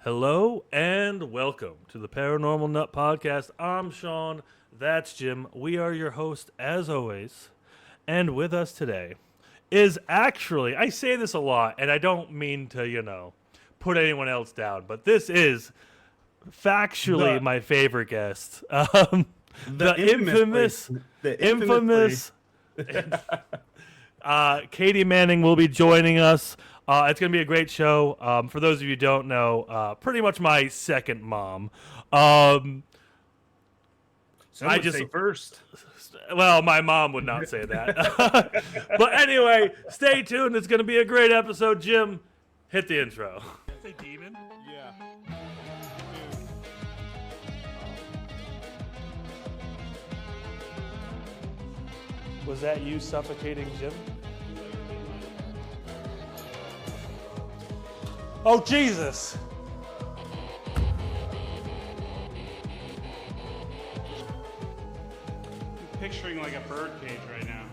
Hello and welcome to the Paranormal Nut Podcast. I'm Sean. That's Jim. We are your host as always. And with us today is actually, I say this a lot and I don't mean to, put anyone else down, but this is factually my favorite guest. The infamous Katie Manning will be joining us. It's going to be a great show. For those of you who don't know, pretty much my second mom. Some would say first. Well, my mom would not say that. But anyway, stay tuned. It's going to be a great episode. Jim, hit the intro. Say demon? Yeah. Was that you suffocating Jim? Oh, Jesus! I'm picturing like a bird cage right now.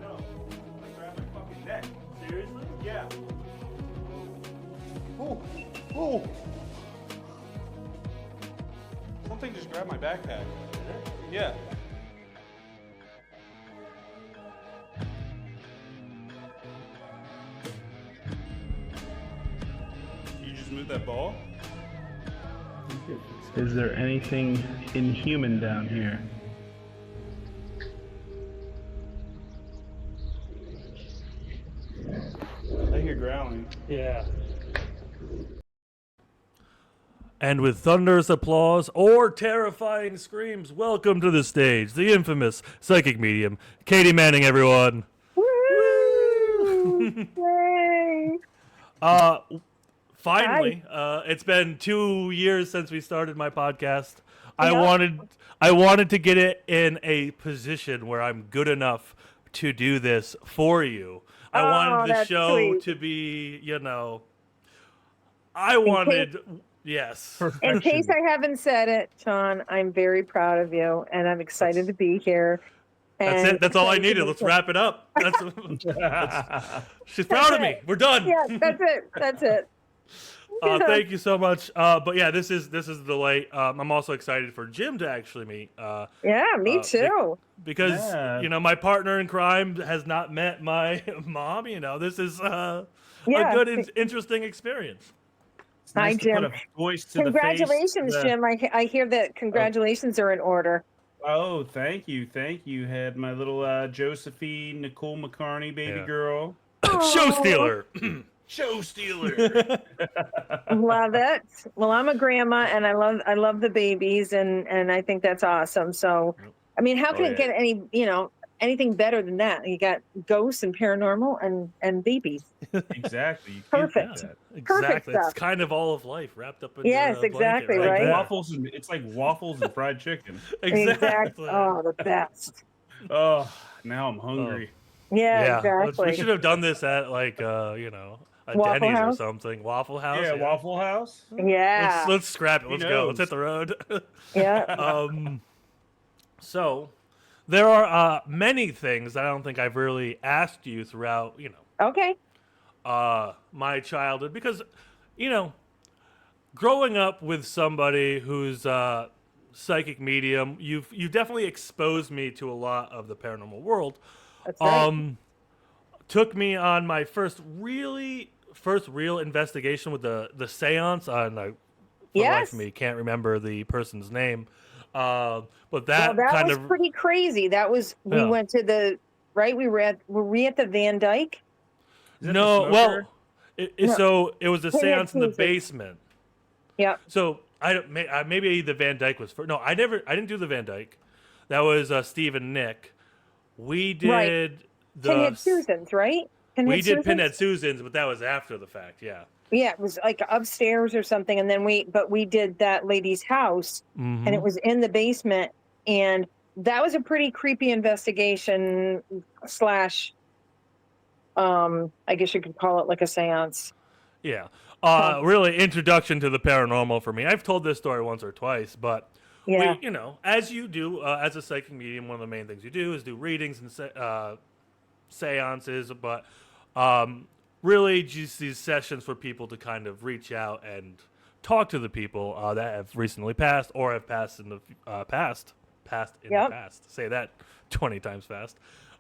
No, I grabbed my fucking neck. Seriously? Yeah. Oh! Something just grabbed my backpack. Yeah. You just moved that ball? Is there anything inhuman down here? I hear growling. Yeah. And with thunderous applause or terrifying screams, welcome to the stage, the infamous psychic medium, Katie Manning, everyone. Woo! Yay! Finally, it's been 2 years since we started my podcast. I Yep. wanted to get it in a position where I'm good enough to do this for you. I wanted the that's show sweet. to be, I wanted, yes. In case I haven't said it, Sean, I'm very proud of you, and I'm excited to be here. That's And it. That's all I excited to needed. be Let's here. wrap it up. She's proud of me. We're done. Yeah, that's it. That's it. Thank you so much. But yeah, this is the delay. I'm also excited for Jim to actually meet. Yeah, me too. Because Yeah. my partner in crime has not met my mom. This is a Yeah. good, interesting experience. It's Hi, nice to put Jim. a voice to the face. Congratulations, Jim. I hear that congratulations are in order. Oh, thank you. Had my little Josephine Nicole McCarney baby Yeah. girl. Show stealer. Show stealer. Love it. Well, I'm a grandma, and I love the babies, and I think that's awesome. So, I mean, how can it get anything better than that? You got ghosts and paranormal and babies. Exactly. You can't Perfect. beat that. Exactly. It's stuff. kind of all of life wrapped up in Yes, a blanket, exactly, right? right? there. It's like waffles and fried chicken. Exactly. Oh, the best. Oh, now I'm hungry. Yeah, We exactly. should have done this at a Waffle Denny's House? or something. Waffle House. Yeah, Waffle House. Yeah. Let's scrap it. Let's go. Let's knows? hit the road. Yeah. So there are many things I don't think I've really asked you throughout, Okay. my childhood because, growing up with somebody who's psychic medium, you've definitely exposed me to a lot of the paranormal world. That's right. Took me on my first real investigation with the seance on for the life Yes. of me can't remember the person's name, but Well, that that kind was of pretty crazy. That was we Yeah. went to the right. Were we at the Van Dyke? Is that no the well smoker? No. so it was a Pinhead seance in the Tuesday. basement. Yep. So maybe the Van Dyke was first. No, I didn't do the Van Dyke. That was Steve and Nick. We did Right. the Pinhead Susan's, right? we did Susan's? Pinhead Susan's, but that was after the fact. Yeah. Yeah, it was like upstairs or something, and then we did that lady's house, and it was in the basement, and that was a pretty creepy investigation slash, I guess you could call it like a seance. Yeah. Really, introduction to the paranormal for me. I've told this story once or twice, but Yeah. we, as you do, as a psychic medium, one of the main things you do is do readings and seances, but really just these sessions for people to kind of reach out and talk to the people that have recently passed or have passed in the past. Yep. The past. Say that 20 times fast.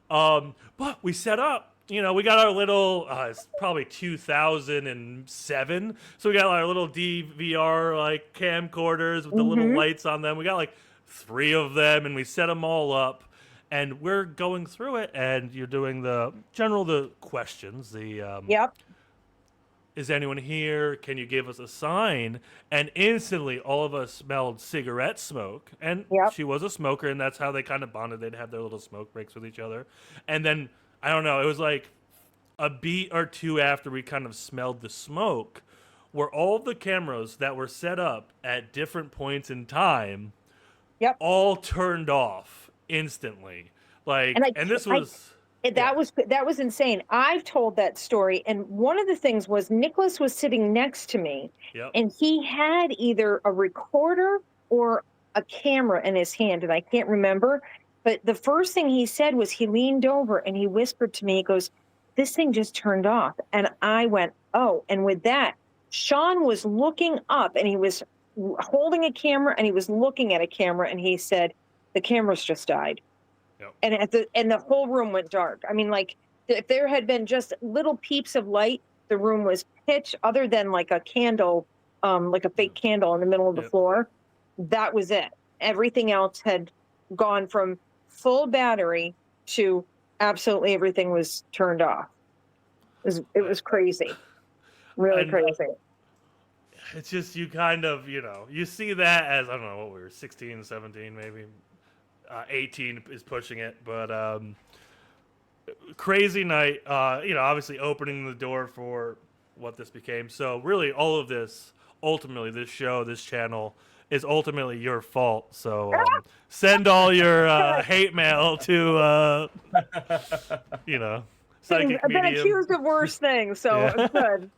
But we set up. We got our little, it's probably 2007. So we got our little DVR like camcorders with the little lights on them. We got like 3 of them, and we set them all up. And we're going through it, and you're doing the questions. Yep. Is anyone here? Can you give us a sign? And instantly, all of us smelled cigarette smoke. And Yep. she was a smoker, and that's how they kind of bonded. They'd have their little smoke breaks with each other. And then, I don't know, it was like a beat or two after we kind of smelled the smoke, where all the cameras that were set up at different points in time Yep. all turned off instantly. Like, and this was... That was insane. I've told that story, and one of the things was Nicholas was sitting next to me, and he had either a recorder or a camera in his hand, and I can't remember. But the first thing he said was he leaned over and he whispered to me, he goes, "This thing just turned off." And I went, "Oh." And with that, Sean was looking up, and he was holding a camera, and he was looking at a camera, and he said, "The camera's just died." And the whole room went dark. I mean, like, if there had been just little peeps of light, the room was pitch, other than like a candle, like a fake candle in the middle of the floor. That was it. Everything else had gone from full battery to absolutely everything was turned off. It was crazy. Really crazy. It's just, you kind of, you see that as, I don't know, what we were, 16, 17 maybe. 18 is pushing it, but crazy night. Obviously opening the door for what this became. So really, all of this, ultimately, this show, this channel, is ultimately your fault. So send all your hate mail to psychic I've been medium. accused of worse things, so it's good.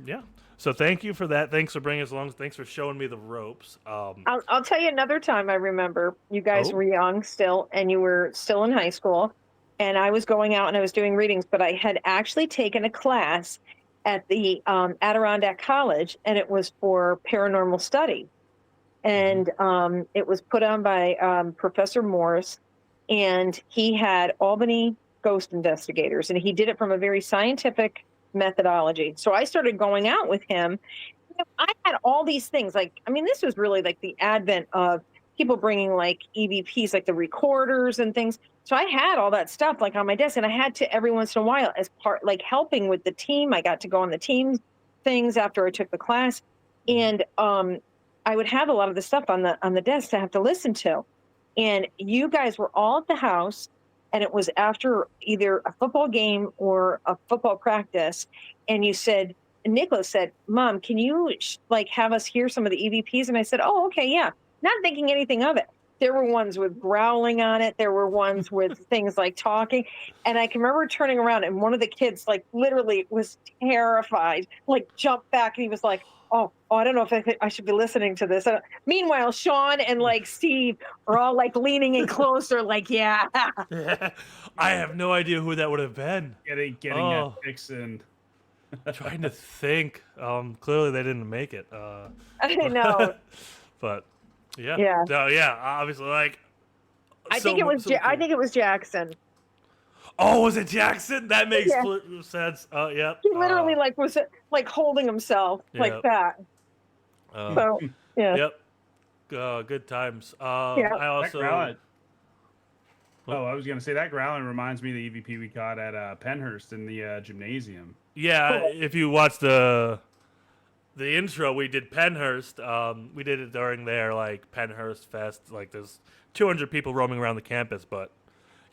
Yeah. So thank you for that. Thanks for bringing us along. Thanks for showing me the ropes. I'll tell you another time. I remember you guys were young still, and you were still in high school, and I was going out and I was doing readings, but I had actually taken a class at the Adirondack College, and it was for paranormal study. And it was put on by Professor Morris, and he had Albany ghost investigators, and he did it from a very scientific methodology. So I started going out with him. I had all these things. This was really like the advent of people bringing like EVPs, like the recorders and things. So I had all that stuff like on my desk, and I had to every once in a while, as part, like helping with the team. I got to go on the team things after I took the class, and I would have a lot of the stuff on the desk to have to listen to. And you guys were all at the house, and it was after either a football game or a football practice. And Nicholas said, "Mom, can you have us hear some of the EVPs?" And I said, "Oh, okay, yeah." Not thinking anything of it. There were ones with growling on it. There were ones with things like talking. And I can remember turning around, and one of the kids literally was terrified, jumped back, and he was like, oh, I don't know if I should be listening to this. Meanwhile, Sean and Steve are all leaning in closer, yeah. I have no idea who that would have been. Getting that fixed and trying to think. Clearly they didn't make it. I know. But yeah. So obviously I think it was Jackson. Oh, was it Jackson? That makes sense. Yeah. He literally was holding himself like that. So yeah. Yep. Good times. I also. I was gonna say that growling reminds me of the EVP we caught at Pennhurst in the gymnasium. Yeah, if you watch the intro, we did Pennhurst. We did it during their Pennhurst Fest. There's 200 people roaming around the campus, but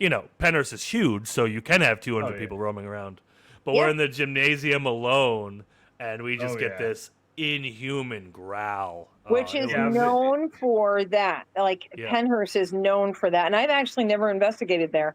Pennhurst is huge, so you can have 200 people roaming around. But we're in the gymnasium alone, and we just get this inhuman growl. Which is known for that. Pennhurst is known for that. And I've actually never investigated there.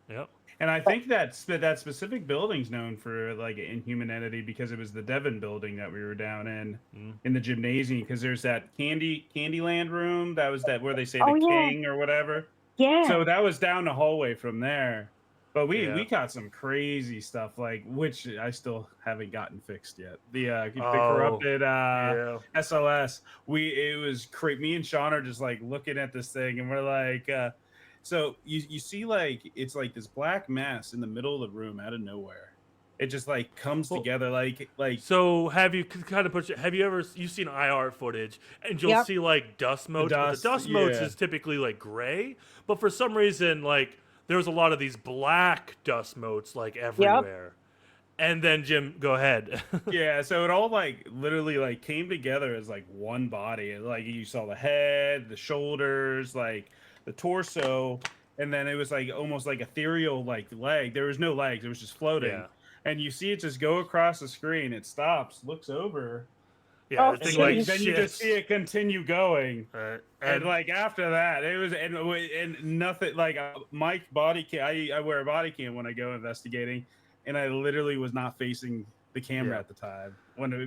Yep. And I think that specific building's known for like an inhuman entity because it was the Devon building that we were down in the gymnasium. Because there's that Candyland room that was that where they say Oh the yeah, king or whatever. yeah. So that was down the hallway from there. But Yeah. we got some crazy stuff like which I still haven't gotten fixed yet. The Oh, corrupted yeah. SLS. It was great. Me and Sean are just like looking at this thing and we're like. So you see like it's like this black mass in the middle of the room out of nowhere. It just like comes Well, together like So have you kind of put? Have you ever you've seen IR footage and you'll Yep. see like dust motes, but the dust, dust motes yeah. is typically like gray, but for some reason like there's a lot of these black dust motes like everywhere. And then Jim, go ahead. yeah, so it all like literally like came together as like one body. And, like you saw the head, the shoulders, like the torso, and then it was like almost like ethereal like leg. There was no legs, it was just floating. Yeah. And you see it just go across the screen, it stops, looks over, Yeah, Oh, the thing geez. like then you just see it continue going. And and like after that, it was and nothing like Mike body cam. I wear a body cam when I go investigating, and I literally was not facing the camera Yeah. at the time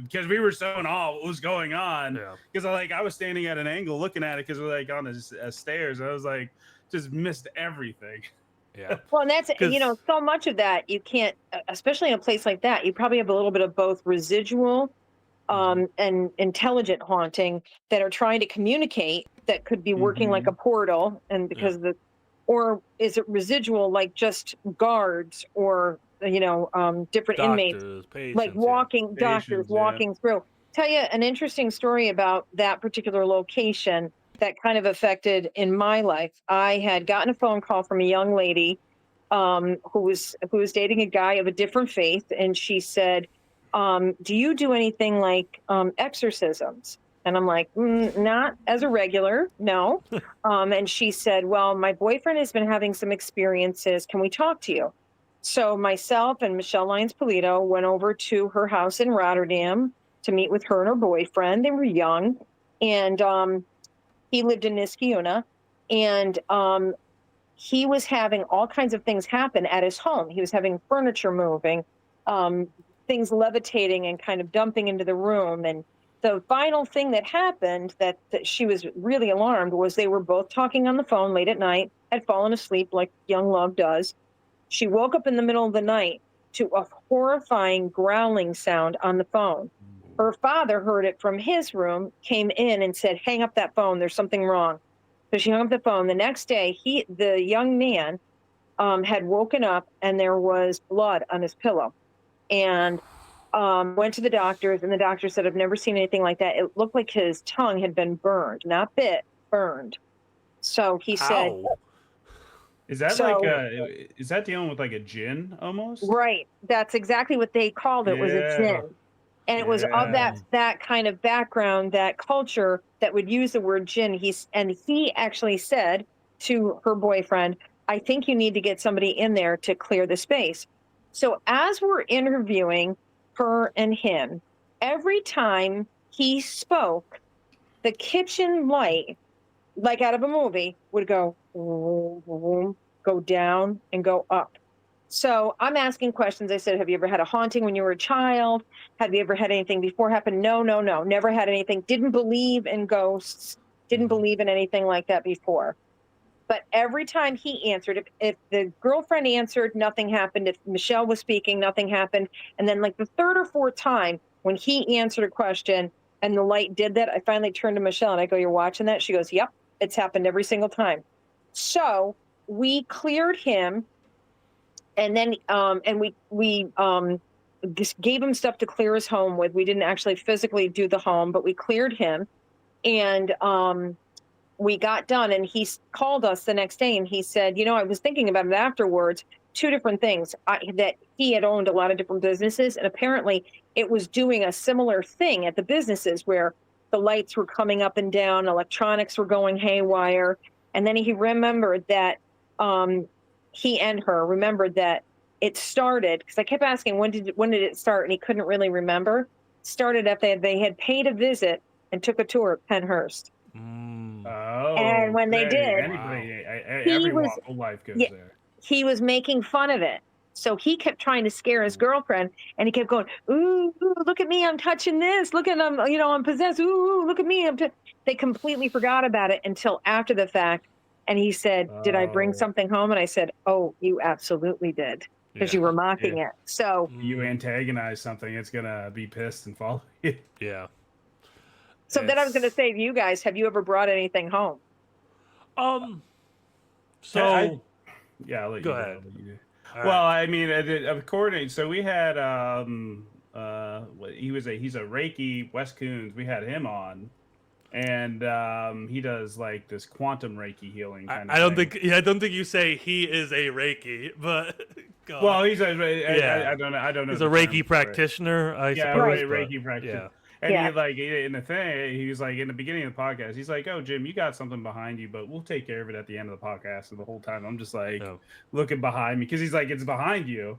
because we were so in awe what was going on. Yeah. Because I was standing at an angle looking at it because we're like on the stairs. And I was like just missed everything. yeah. Well, and that's 'Cause- so much of that you can't, especially in a place like that. You probably have a little bit of both residual and intelligent haunting that are trying to communicate that could be working like a portal, and because or is it residual like just guards or different inmates Doctors, patients, like walking doctors Patients, yeah. walking through. Tell you an interesting story about that particular location that kind of affected in my life. I had gotten a phone call from a young lady who was dating a guy of a different faith, and she said, do you do anything like exorcisms? And I'm like, not as a regular, no. And she said, well, my boyfriend has been having some experiences. Can we talk to you? So myself and Michelle Lyons-Polito went over to her house in Rotterdam to meet with her and her boyfriend. They were young, and he lived in Niskayuna, and he was having all kinds of things happen at his home. He was having furniture moving, things levitating and kind of dumping into the room. And the final thing that happened that she was really alarmed was they were both talking on the phone late at night, had fallen asleep like young love does. She woke up in the middle of the night to a horrifying growling sound on the phone. Her father heard it from his room, came in and said, hang up that phone, there's something wrong. So she hung up the phone. The next day, the young man had woken up and there was blood on his pillow. And went to the doctors, and the doctor said, I've never seen anything like that. It looked like his tongue had been burned, not bit, burned. So he said, How? Is that So- is that dealing with like a djinn almost? right, that's exactly what they called it, was a Yeah. djinn. And it was of that kind of background, that culture that would use the word djinn. He actually said to her boyfriend, I think you need to get somebody in there to clear the space. So as we're interviewing her and him, every time he spoke, the kitchen light, like out of a movie, would go vroom, vroom, go down and go up. So I'm asking questions. I said, have you ever had a haunting when you were a child? Have you ever had anything before happen? No, never had anything. Didn't believe in ghosts. Didn't believe in anything like that before. But every time he answered, if the girlfriend answered, nothing happened. If Michelle was speaking, nothing happened. And then like the third or fourth time when he answered a question and the light did that, I finally turned to Michelle and I go, you're watching that? She goes, yep, it's happened every single time. So we cleared him, and then we just gave him stuff to clear his home with. We didn't actually physically do the home, but we cleared him, and we got done. And he called us the next day and he said, I was thinking about it afterwards, two different things, that he had owned a lot of different businesses, and apparently it was doing a similar thing at the businesses where the lights were coming up and down, electronics were going haywire. And then he remembered that he and her remembered that it started, because I kept asking when did it start, and he couldn't really remember. Started after they had paid a visit and took a tour of Penhurst. Oh, And when they did, anybody, every walk of life goes there. he was making fun of it. So he kept trying to scare his girlfriend, and he kept going, "Ooh, ooh, look at me! I'm touching this. Look at I'm possessed. Ooh, look at me!" They completely forgot about it until after the fact. And he said, "Did I bring Oh, something home?" And I said, "Oh, you absolutely did, because you were mocking yeah. it." So, You antagonize something, it's gonna be pissed and follow you. Yeah. then I was going to It's say to you guys, have you ever brought anything home? um. I So yeah, I'll let go you go. ahead. I'll let you do. All Well, right. I mean, according, so we had he's a Reiki West Coons. We had him on, and he does like this quantum Reiki healing kind of thing. I don't think you say he is a Reiki, but go on. Well, Yeah. I don't know. I don't know He's a the term Reiki for it. practitioner, I Yeah, suppose. But Reiki practitioner. yeah. And Yeah. he like in the thing, he was like in the beginning of the podcast, he's like, "Oh, Jim, you got something behind you, but we'll take care of it at the end of the podcast." And the whole time, I'm just like No. looking behind me because he's like, "It's behind you."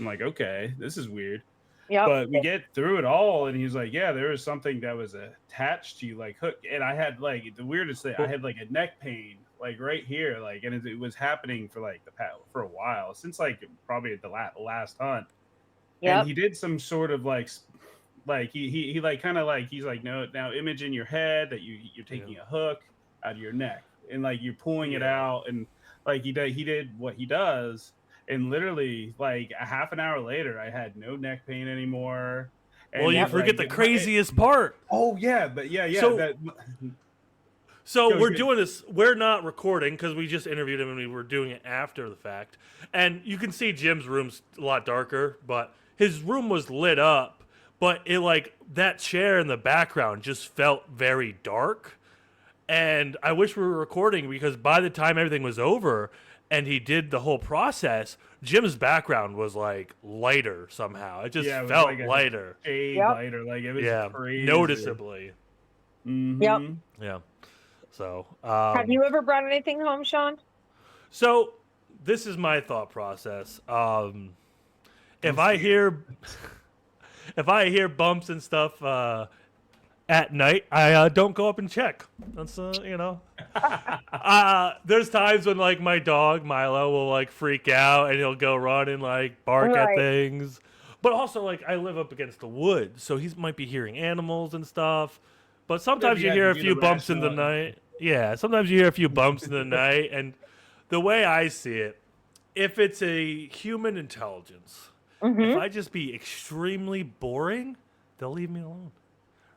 I'm like, "Okay, this is weird." Yep. But we get through it all, and he's like, "Yeah, there was something that was attached to you, like hook." And I had like the weirdest thing. I had like a neck pain, like right here, like, and it was happening for like for a while since like probably at the last hunt. And Yep. he did some sort of like he like kind of like he's like, no, now image in your head that you're taking a hook out of your neck and like you're pulling it Yeah. out, and like he did what he does, and literally like a half an hour later I had no neck pain anymore. Well, And you it, forget like the craziest part. oh yeah, but yeah So- that So Go, we're go. doing this. We're not recording because we just interviewed him and we were doing it after the fact. And you can see Jim's room's a lot darker, but his room was lit up. But it like that chair in the background just felt very dark. And I wish we were recording because by the time everything was over and he did the whole process, Jim's background was like lighter somehow. It just Yeah, it was felt like a lighter. shade Yep. lighter, like it was Yeah, crazy. noticeably. Mhm. Yeah. So, Have you ever brought anything home, Sean? So this is my thought process. If I hear bumps and stuff at night, I don't go up and check. That's there's times when like my dog Milo will like freak out and he'll go run and like bark at Right. things. But also like I live up against the woods, so he might be hearing animals and stuff. But sometimes you Yeah, hear you a get few bumps in the irrational. night. Yeah, sometimes you hear a few bumps in the night, and the way I see it, if it's a human intelligence, if I just be extremely boring, they'll leave me alone,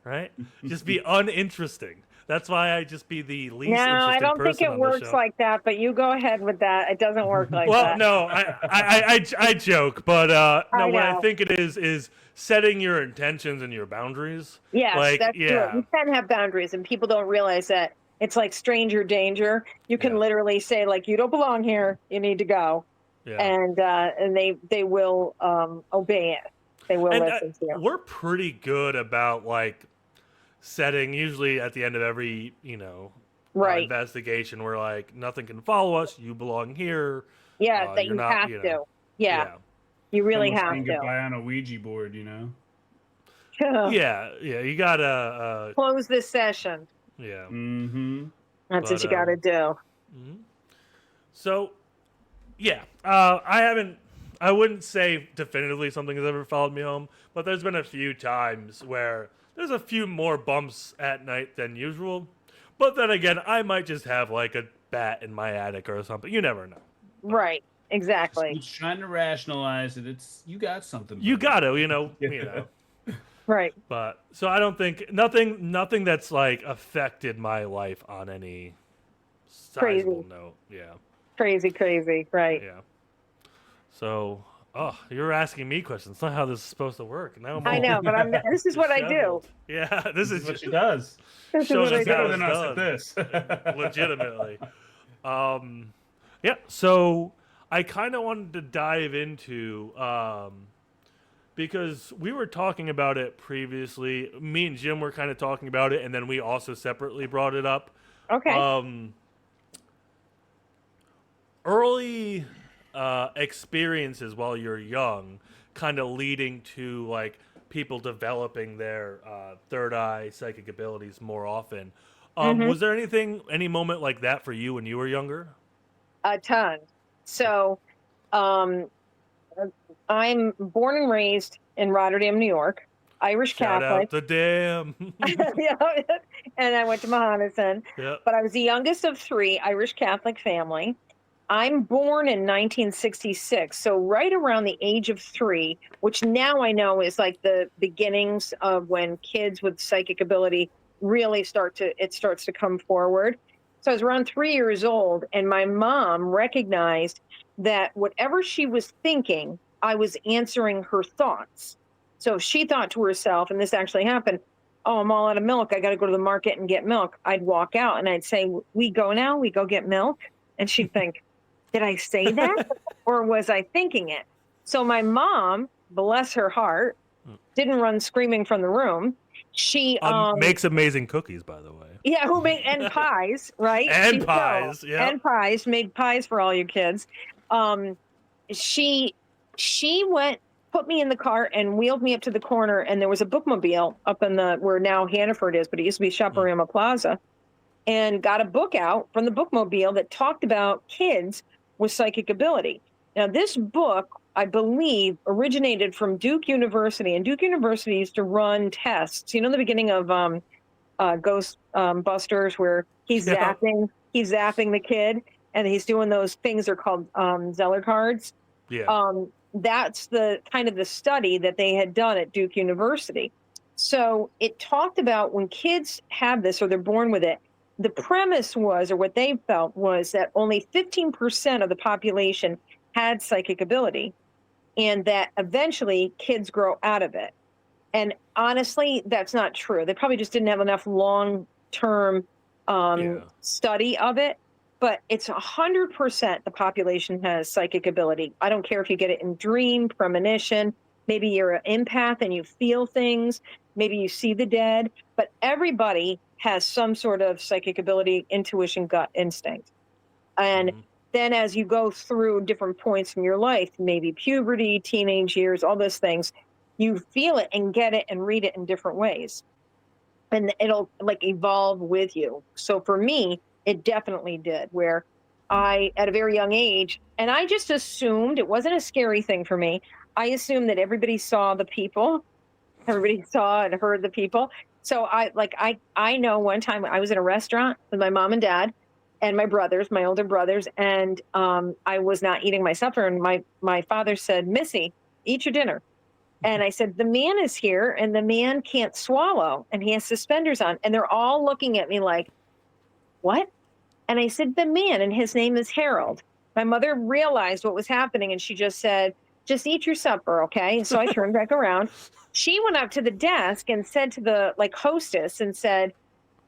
right? Just be uninteresting. That's why I just be the least No, I interesting don't think person it on the works show. like that, but you go ahead with that. It doesn't work like Well, that. no, I joke, but no, what I know. think it is setting your intentions and your boundaries. Yes, like, that's true. yeah, You can have boundaries, and people don't realize that. It's like stranger danger. You can Yeah. literally say, like, you don't belong here. You need to go. yeah. And they will obey it. They will And listen to you. we're pretty good about like setting. Usually at the end of every Right. investigation, we're like nothing can follow us. You belong here. Yeah, that you're you not, have you know, to. Yeah, you really Almost have saying to. goodbye on a Ouija board, yeah. You gotta Close this session. yeah. Mm-hmm. That's what But, you got to do. So yeah, I wouldn't say definitively something has ever followed me home, but there's been a few times where there's a few more bumps at night than usual. But then again, I might just have like a bat in my attic or something. You never know. Right. Exactly. He's trying to rationalize it. You got something. You buddy. gotta, you know. Right. But so I don't think nothing that's like affected my life on any sizable note. Yeah. Crazy. Right. Yeah. So, you're asking me questions. It's not how this is supposed to work. Now I know, but this is what I do. disheveled. Yeah, this is what she does. This is Shows what I us how Better do. it's than us at done. this. legitimately. Yeah. So I kind of wanted to dive into because we were talking about it previously. Me and Jim were kind of talking about it, and then we also separately brought it up. Okay. Early experiences while you're young, kind of leading to like people developing their third eye psychic abilities more often. Was there any moment like that for you when you were younger? A ton. So Um, I'm born and raised in Rotterdam, New York, Irish Shout Catholic. out the dam. Yeah, and I went to Mohammedan. Yep. But I was the youngest of three, Irish Catholic family. I'm born in 1966, so right around the age of 3, which now I know is like the beginnings of when kids with psychic ability really starts to come forward. So I was around 3 years old, and my mom recognized that whatever she was thinking, I was answering her thoughts. So if she thought to herself, and this actually happened, oh, I'm all out of milk. I got to go to the market and get milk. I'd walk out and I'd say, we go now? We go get milk? And she'd think, did I say that or was I thinking it? So my mom, bless her heart, didn't run screaming from the room. She makes amazing cookies, by the way. Yeah, who made and pies, right? And pies, yeah. And pies, made pies for all you kids. She went, put me in the car and wheeled me up to the corner, and there was a bookmobile up in the where now Hannaford is, but it used to be Chaparrama Plaza, and got a book out from the bookmobile that talked about kids with psychic ability. Now, this book, I believe, originated from Duke University, and Duke University used to run tests. You know, the beginning of Ghost Busters, where he's zapping the kid, and he's doing those things. They're called Zeller cards. Yeah. That's the kind of the study that they had done at Duke University. So it talked about when kids have this or they're born with it, the premise was, or what they felt was, that only 15% of the population had psychic ability, and that eventually kids grow out of it. And honestly, that's not true. They probably just didn't have enough long-term study of it. But it's 100% the population has psychic ability. I don't care if you get it in dream, premonition, maybe you're an empath and you feel things, maybe you see the dead, but everybody has some sort of psychic ability, intuition, gut instinct. And then as you go through different points in your life, maybe puberty, teenage years, all those things, you feel it and get it and read it in different ways. And it'll like evolve with you. So for me, it definitely did, where I, at a very young age, and I just assumed, it wasn't a scary thing for me. I assumed that everybody saw the people. Everybody saw and heard the people. So I know one time I was in a restaurant with my mom and dad and my brothers, my older brothers, and I was not eating my supper. And my father said, Missy, eat your dinner. And I said, the man is here and the man can't swallow and he has suspenders on. And they're all looking at me like, what? And I said, the man, and his name is Harold. My mother realized what was happening and she just said, just eat your supper, okay? So I turned back around. She went up to the desk and said to the hostess and said,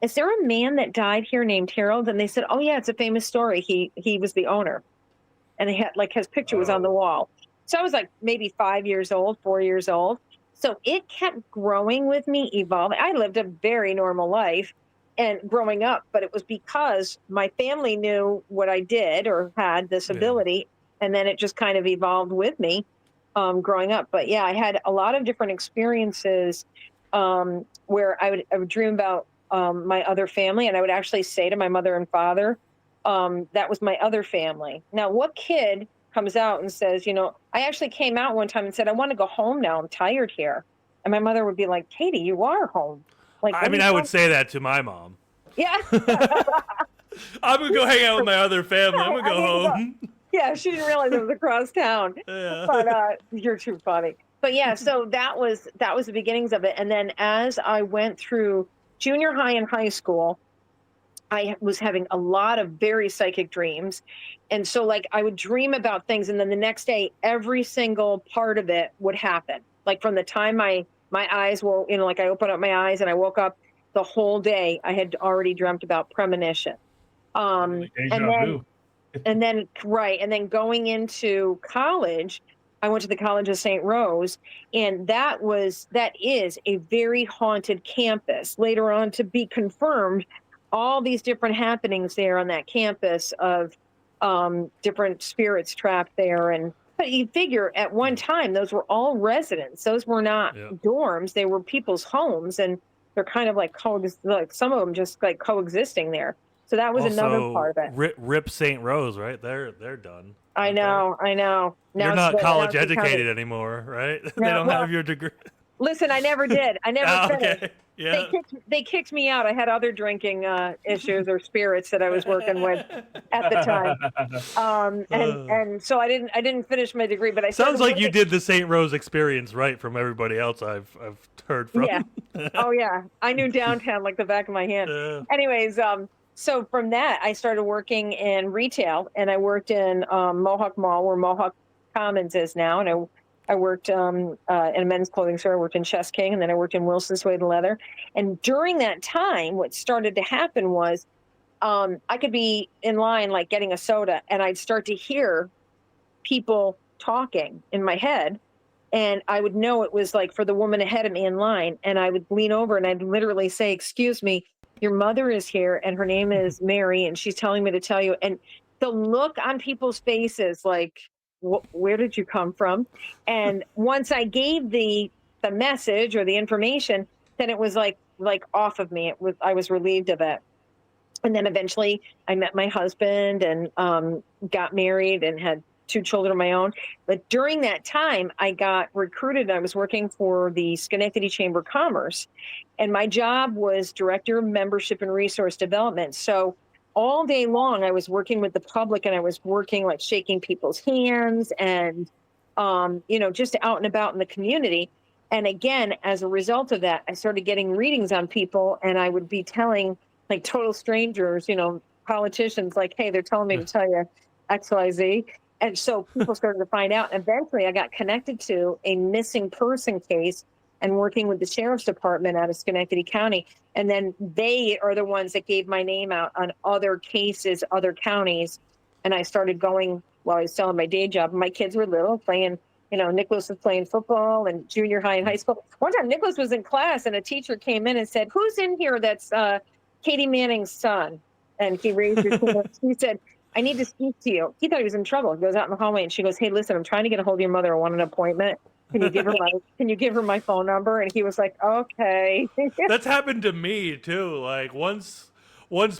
is there a man that died here named Harold? And they said, oh yeah, it's a famous story. He was the owner. And they had his picture was on the wall. So I was maybe 5 years old, 4 years old. So it kept growing with me, evolving. I lived a very normal life and growing up, but it was because my family knew what I did or had this ability. And then it just kind of evolved with me growing up. But yeah, I had a lot of different experiences where I would dream about my other family. And I would actually say to my mother and father, that was my other family. Now, what kid comes out and says, I actually came out one time and said, I want to go home now. I'm tired here. And my mother would be like, Katie, you are home. I would say that to my mom. Yeah. I'm going to go hang out with my other family. I'm going to go home. Yeah, she didn't realize it was across town. Yeah. But you're too funny. But yeah, so that was the beginnings of it. And then as I went through junior high and high school, I was having a lot of very psychic dreams. And so I would dream about things. And then the next day, every single part of it would happen. From the time my eyes were, I opened up my eyes and I woke up, the whole day I had already dreamt about premonition. And then going into college, I went to the College of St. Rose, and that is a very haunted campus. Later on, to be confirmed, all these different happenings there on that campus of different spirits trapped there. But you figure at one time, those were all residents. Those were not dorms. They were people's homes, and they're kind of some of them just coexisting there. So that was another Also, part of it. Rip St. Rose, right? They're done. I know. Now You're it's not college now it's educated anymore, right? They No, don't well, have your degree. listen, I never did. I never finished. Okay. Yeah. They kicked me out. I had other drinking issues or spirits that I was working with at the time. And so I didn't finish my degree, but I Sounds started like you working- did the St. Rose experience right from everybody else I've heard from. Yeah. Oh yeah. I knew downtown like the back of my hand. Anyways, so from that I started working in retail, and I worked in Mohawk Mall, where Mohawk Commons is now, and I worked in a men's clothing store. I worked in Chess King, and then I worked in Wilson Suede Leather. And during that time, what started to happen was I could be in line, like getting a soda, and I'd start to hear people talking in my head. And I would know it was like for the woman ahead of me in line. And I would lean over and I'd literally say, "Excuse me, your mother is here, and her name is Mary, and she's telling me to tell you." And the look on people's faces, like, where did you come from? And once I gave the message or the information, then it was like off of me. I was relieved of it. And then eventually I met my husband and got married and had 2 children of my own. But during that time, I got recruited. I was working for the Schenectady Chamber of Commerce, and my job was Director of Membership and Resource Development. So all day long, I was working with the public, and I was working like shaking people's hands and, just out and about in the community. And again, as a result of that, I started getting readings on people, and I would be telling like total strangers, politicians, like, "Hey, they're telling me to tell you X, Y, Z." And so people started to find out. And eventually I got connected to a missing person case and working with the sheriff's department out of Schenectady County. And then they are the ones that gave my name out on other cases, other counties. And I started going while I was still on my day job. My kids were little, playing, Nicholas was playing football and junior high and high school. One time Nicholas was in class and a teacher came in and said, "Who's in here that's Katie Manning's son?" And he raised his hand. He said, "I need to speak to you." He thought he was in trouble. He goes out in the hallway and she goes, "Hey, listen, I'm trying to get a hold of your mother. I want an appointment. Can you give her my phone number?" And he was like, "Okay." That's happened to me too. Like once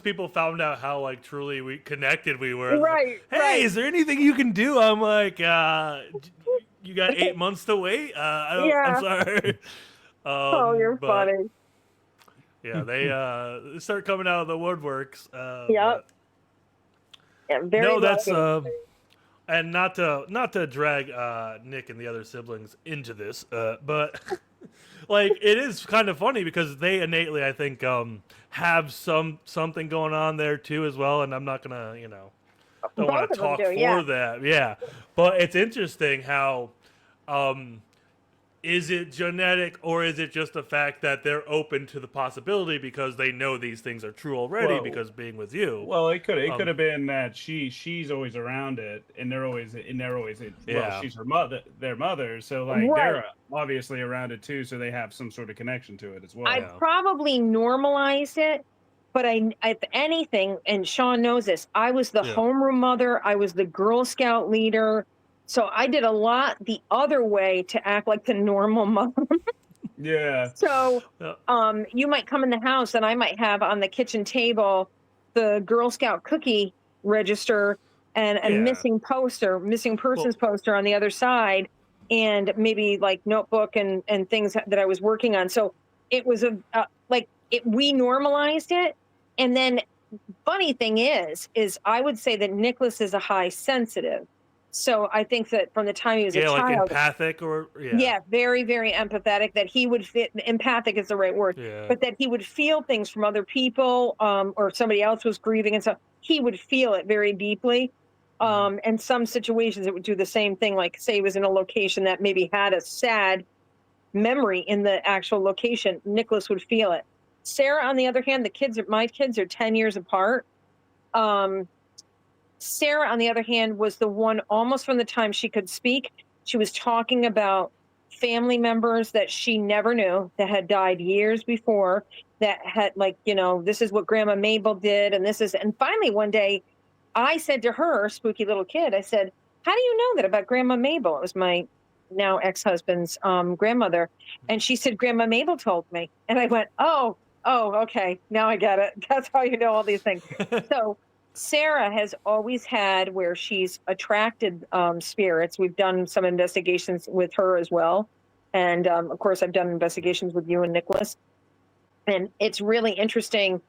people found out how like truly we connected we were. Right. Hey, right. is there anything you can do? I'm like, you got 8 months to wait. I'm sorry. You're funny. Yeah, they start coming out of the woodworks. Yep. Yeah, very no, that's lucky. and not to drag Nick and the other siblings into this, but like it is kind of funny because they innately, I think, have something going on there too as well. And I'm not gonna, don't want to talk for that. Yeah, but it's interesting how. Is it genetic, or is it just the fact that they're open to the possibility because they know these things are true already because being with you? Well, it could have been that she's always around it, and they're always well, she's their mother, so like they're obviously around it too, so they have some sort of connection to it as well. I probably normalized it, but if anything, and Sean knows this, I was the homeroom mother, I was the Girl Scout leader. So I did a lot the other way to act like the normal mom. Yeah. So you might come in the house and I might have on the kitchen table the Girl Scout cookie register and a missing persons poster on the other side, and maybe like notebook and things that I was working on. So it was we normalized it. And then funny thing is I would say that Nicholas is a high sensitive. So I think that from the time he was a child, like empathic very, very empathetic. That he would empathic is the right word, but that he would feel things from other people, or somebody else was grieving, and so he would feel it very deeply. And some situations it would do the same thing. Like say he was in a location that maybe had a sad memory in the actual location, Nicholas would feel it. Sarah, on the other hand, my kids are 10 years apart. Sarah, on the other hand, was the one almost from the time she could speak. She was talking about family members that she never knew that had died years before, that had this is what Grandma Mabel did. And finally one day I said to her, spooky little kid, I said, "How do you know that about Grandma Mabel?" It was my now ex-husband's grandmother. And she said, "Grandma Mabel told me." And I went, "Oh, Oh, okay. Now I get it. That's how you know all these things. So Sarah has always had where she's attracted spirits. We've done some investigations with her as well. And of course, I've done investigations with you and Nicholas. And it's really interesting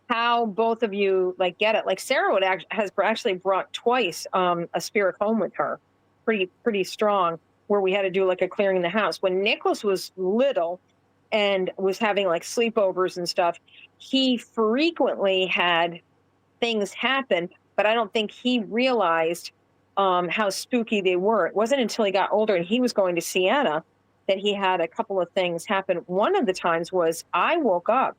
how both of you like get it. Like Sarah has actually brought twice a spirit home with her, pretty strong, where we had to do like a clearing in the house. When Nicholas was little and was having like sleepovers and stuff, he frequently had things happen, but I don't think he realized how spooky they were. It wasn't until he got older and he was going to Siena that he had a couple of things happen. One of the times was I woke up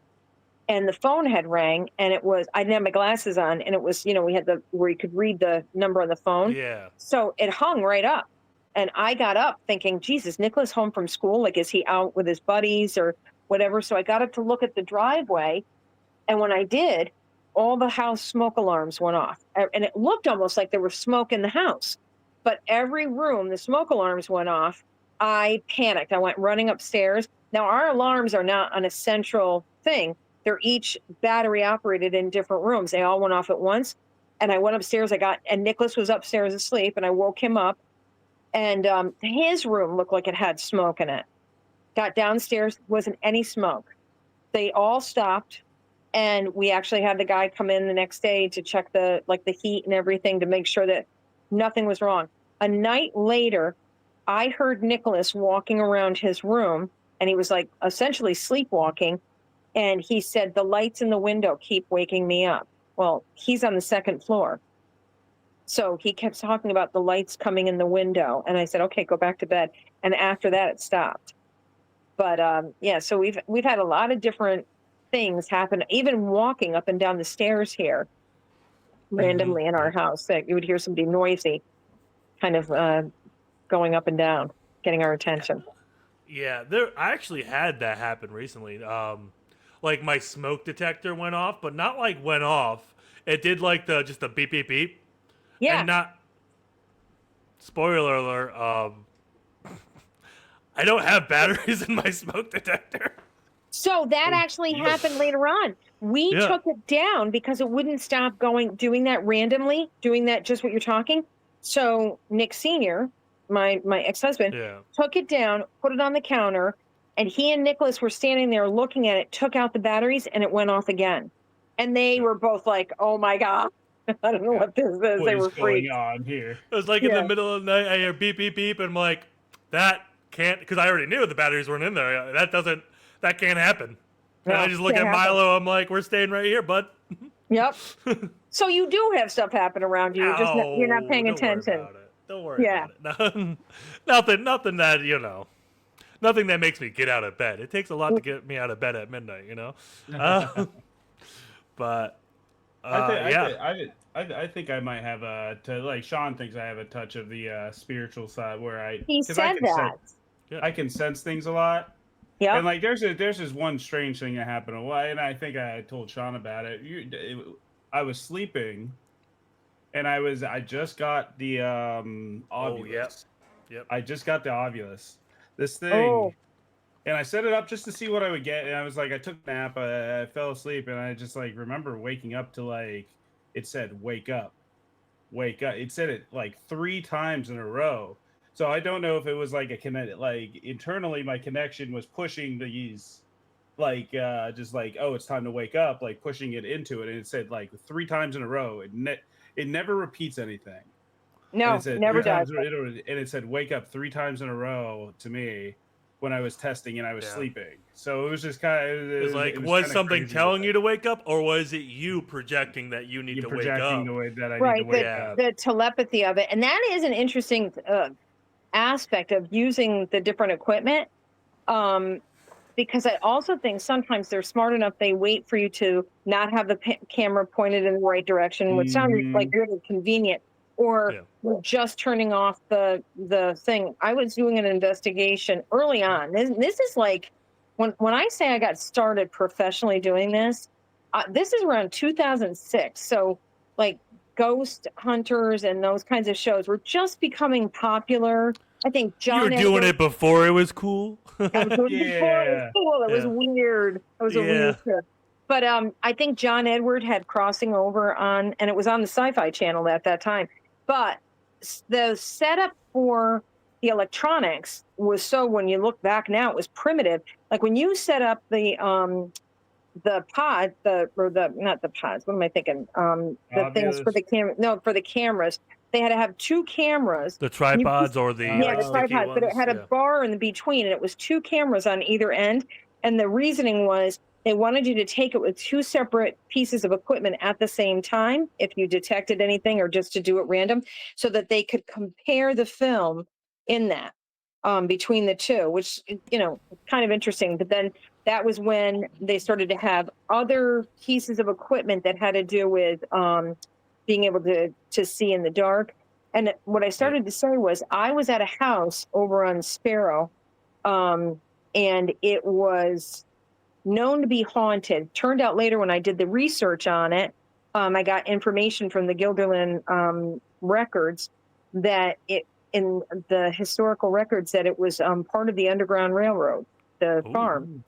and the phone had rang, and I didn't have my glasses on, and it was, we had where you could read the number on the phone. Yeah. So it hung right up. And I got up thinking, Jesus, Nicholas home from school? Like, is he out with his buddies or whatever? So I got up to look at the driveway. And when I did, all the house smoke alarms went off. And it looked almost like there was smoke in the house. But every room, the smoke alarms went off. I panicked. I went running upstairs. Now, our alarms are not on a central thing. They're each battery operated in different rooms. They all went off at once. And I went upstairs. And Nicholas was upstairs asleep, and I woke him up. And his room looked like it had smoke in it. Got downstairs, wasn't any smoke. They all stopped. And we actually had the guy come in the next day to check the heat and everything to make sure that nothing was wrong. A night later, I heard Nicholas walking around his room, and he was like essentially sleepwalking. And he said, the lights in the window keep waking me up. Well, he's on the second floor. So he kept talking about the lights coming in the window. And I said, okay, go back to bed. And after that, it stopped. But so we've had a lot of different things happen, even walking up and down the stairs here randomly in our house, that you would hear somebody noisy kind of going up and down, getting our attention. Yeah, I actually had that happen recently. Like my smoke detector went off, but not like went off. It did like just the beep beep beep. Yeah. And not, spoiler alert, I don't have batteries in my smoke detector. So that actually happened later on. We took it down because it wouldn't stop doing that randomly, doing that just what you're talking. So Nick Sr., my ex-husband, took it down, put it on the counter, and he and Nicholas were standing there looking at it, took out the batteries, and it went off again. And they were both like, oh my God. I don't know what this is. They were freaked. Going on here? It was like in the middle of the night, I hear beep, beep, beep, and I'm like, that can't, because I already knew the batteries weren't in there. That can't happen. And I just look at Milo, I'm like, we're staying right here, bud. Yep. So you do have stuff happen around you. You're not paying attention. Don't worry about it. Nothing that, nothing that makes me get out of bed. It takes a lot to get me out of bed at midnight, But I think I might have like Sean thinks I have a touch of the spiritual side where he said that. I can sense things a lot. Yeah. And like there's this one strange thing that happened and I think I told Sean about it. I was sleeping, and I just got the Ovulus. Yep. I just got the Ovulus. This thing. And I set it up just to see what I would get. And I was like, I took a nap, I fell asleep, and I just like remember waking up to like it said wake up. It said it like 3 times in a row. So I don't know if it was like internally my connection was pushing these just like, oh, it's time to wake up, like pushing it into it. And it said like 3 times in a row. It never repeats anything. No, never does. And it said wake up 3 times in a row to me when I was testing and I was sleeping. So it was just kind of... It was like, was something telling you to wake up, or was it you projecting that you need to wake up? Projecting the way that I need to wake up. The telepathy of it. And that is an interesting aspect of using the different equipment. Because I also think sometimes they're smart enough, they wait for you to not have the camera pointed in the right direction, which sounds like really convenient. Or we're just turning off the thing. I was doing an investigation early on. This is like when I say I got started professionally doing this, this is around 2006. So like Ghost Hunters and those kinds of shows were just becoming popular. I think You John were doing Edwards, it before it was cool. I was doing it before it was cool. It was Yeah. weird. It was a weird trip. But I think John Edward had Crossing Over on, and it was on the Sci-Fi Channel at that time. But the setup for the electronics was, so when you look back now, it was primitive. Like when you set up the pod, not the pods. What am I thinking? The things for the camera. No, for the cameras. They had to have two cameras. The tripods or the the sticky tripod, ones. but it had a bar in between, and it was two cameras on either end. And the reasoning was they wanted you to take it with two separate pieces of equipment at the same time if you detected anything, or just to do it random, so that they could compare the film in that between the two, which, kind of interesting. But then that was when they started to have other pieces of equipment that had to do with being able to see in the dark. And what I started to say was, I was at a house over on Sparrow, and it was known to be haunted. Turned out later, when I did the research on it, I got information from the Guilderland records that in the historical records, that it was part of the Underground Railroad, the farm.